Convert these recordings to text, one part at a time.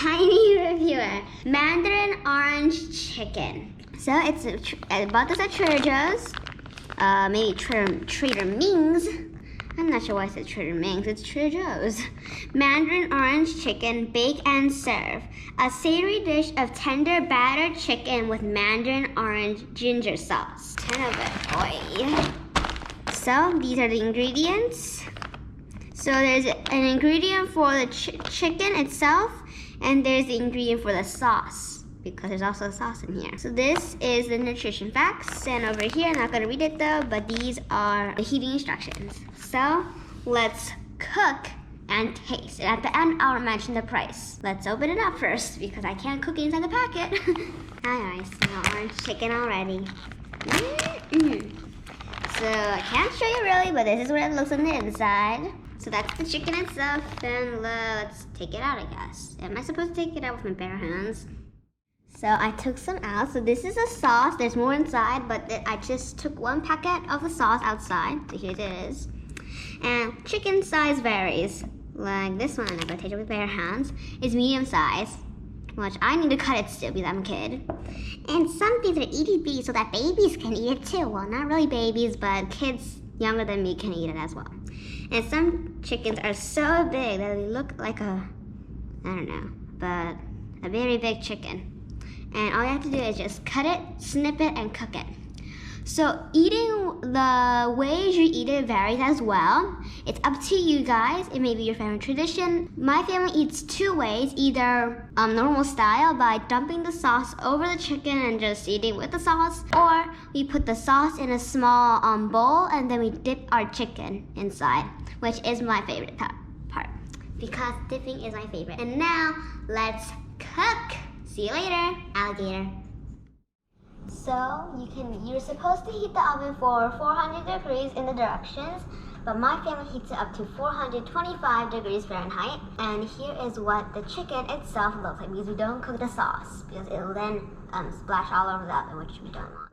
Tiny reviewer. Mandarin orange chicken. So it's I bought this at Trader Joe's. Maybe Trader Ming's. I'm not sure why I said Trader Ming's. It's Trader Joe's. Mandarin orange chicken, bake and serve. A savory dish of tender battered chicken with Mandarin orange ginger sauce. 10 of it. Oy. So these are the ingredients. So there's an ingredient for the chicken itself, and there's the ingredient for the sauce, because there's also a sauce in here. So this is the nutrition facts, and over here, I'm not gonna read it though, but these are the heating instructions. So let's cook and taste. And at the end, I'll mention the price. Let's open it up first, because I can't cook it inside the packet. I smell orange chicken already. So I can't show you really, but this is what it looks on the inside. So that's the chicken itself. Then let's take it out, I guess. Am I supposed to take it out with my bare hands? So I took some out. So this is a sauce. There's more inside, but I just took one packet of the sauce outside. So here it is. And chicken size varies. Like this one, I'm gonna take it with bare hands. It's medium size, which I need to cut it still because I'm a kid. And some things are itty-bitty so that babies can eat it too. Well, not really babies, but kids younger than me can eat it as well. And some chickens are so big that they look like a, I don't know, but a very big chicken. And all you have to do is just cut it, snip it, and cook it. So eating, the ways you eat it varies as well. It's up to you guys. It may be your family tradition. My family eats two ways, either normal style by dumping the sauce over the chicken and just eating with the sauce, or we put the sauce in a small bowl and then we dip our chicken inside, which is my favorite part, because dipping is my favorite. And now, let's cook. See you later, alligator. So you're supposed to heat the oven for 400 degrees in the directions, but my family heats it up to 425 degrees Fahrenheit. And here is what the chicken itself looks like, because we don't cook the sauce, because it will then splash all over the oven, which we don't want.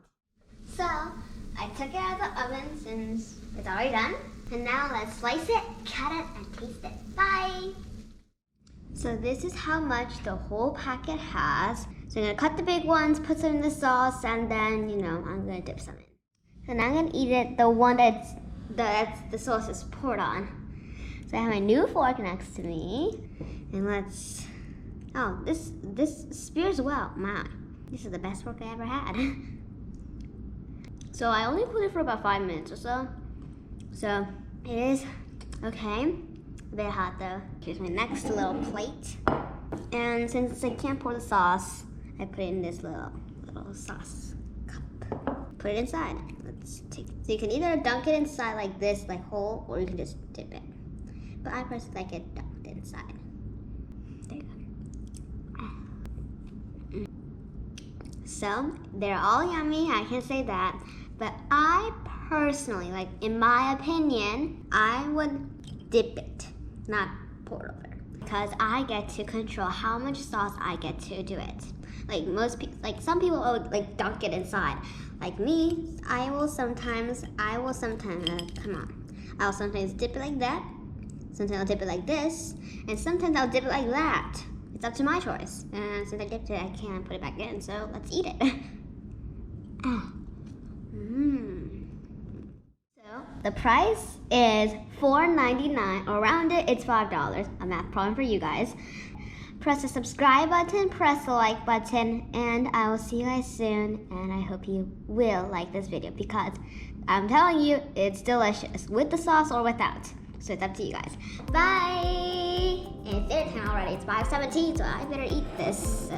So I took it out of the oven since it's already done. And now let's slice it, cut it, and taste it. Bye! So this is how much the whole packet has. So I'm gonna cut the big ones, put some in the sauce, and then, I'm gonna dip some in. And I'm gonna eat it, the one that's the sauce is poured on. So I have my new fork next to me. And let's, oh, this spears well. My, this is the best fork I ever had. So I only put it for about 5 minutes or so. So it is okay. A bit hot though. Here's my next little plate. And since I can't pour the sauce, I put it in this little sauce cup. Put it inside. Let's take it. So you can either dunk it inside like this, like whole, or you can just dip it. But I personally like it dunked inside. There you go. So they're all yummy, I can say that. But I personally, like in my opinion, I would dip it, not pour it over, because I get to control how much sauce I get to do it. Like most people, like some people will like dunk it inside. Like me, I will sometimes dip it like that. Sometimes I'll dip it like this, and sometimes I'll dip it like that. It's up to my choice. And since I dipped it, I can't put it back in. So let's eat it. So the price is $4.99, or around it, it's $5. A math problem for you guys. Press the subscribe button, press the like button, and I will see you guys soon. And I hope you will like this video, because I'm telling you, it's delicious with the sauce or without. So it's up to you guys. Bye! And it's dinner time already. It's 5:17, so I better eat this.